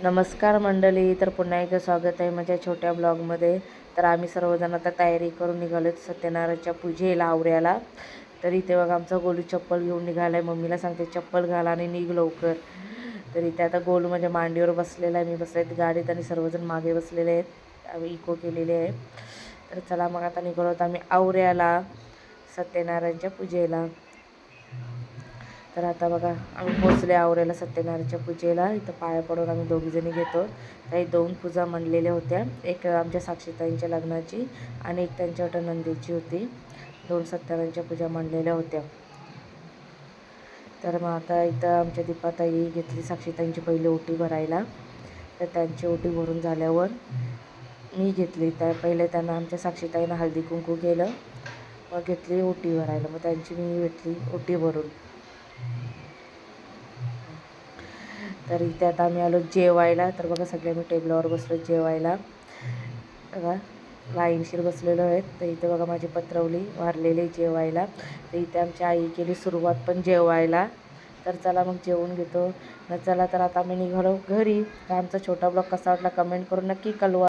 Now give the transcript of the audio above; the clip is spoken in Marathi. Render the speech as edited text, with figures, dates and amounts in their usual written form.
नमस्कार मंडळी, तर पुन्हा एकदा स्वागत आहे माझ्या छोट्या ब्लॉगमध्ये. तर आम्ही सर्वजण आता तयारी करून निघालो सत्यनारायणच्या पूजेला आवऱ्याला. तर इथे बघा आमचा गोलू चप्पल घेऊन निघाला आहे. मम्मीला सांगते चप्पल घाल आणि निघ लवकर. तर इथे आता गोलू माझ्या मांडीवर बसलेला आहे, मी बसले गाडीत आणि सर्वजण मागे बसलेले आहेत. आम्ही इको केलेले आहे. तर चला मग आता निघालो आम्ही आवऱ्याला सत्यनारायणच्या पूजेला. तर आता बघा आम्ही पोचले आवऱ्याला सत्यनारायणच्या पूजेला. इथं पाया पडून आम्ही दोघीजणी घेतो. काही 2 पूजा म्हणलेल्या होत्या, एक आमच्या साक्षीताईंच्या लग्नाची आणि एक त्यांच्या नंदेची होती. 2 सत्यनारायणच्या पूजा म्हणलेल्या होत्या. तर मग आता इथं आमच्या दीपाताई घेतली साक्षीताईंची पहिली ओटी भरायला. तर त्यांची ओटी भरून झाल्यावर मी घेतली. त्या पहिले त्यांना आमच्या साक्षीताईंना हळदी कुंकू केलं, मग घेतली ओटी भरायला. मग त्यांची मी घेतली ओटी भरून. तर इथे आता आम्ही आलो जेवायला. तर बघा सगळे आम्ही टेबलावर बसलो जेवायला. बघा लाईनशीर बसलेलो आहेत. तर इथे बघा माझी पत्रवली वारलेली जेवायला. तर इथे आमच्या आई केली सुरुवात पण जेवायला. तर चला मग जेवून घेतो. चला तर आता आम्ही निघालो घरी. तर आमचा छोटा ब्लॉग कसा वाटला कमेंट करून नक्की कळवा.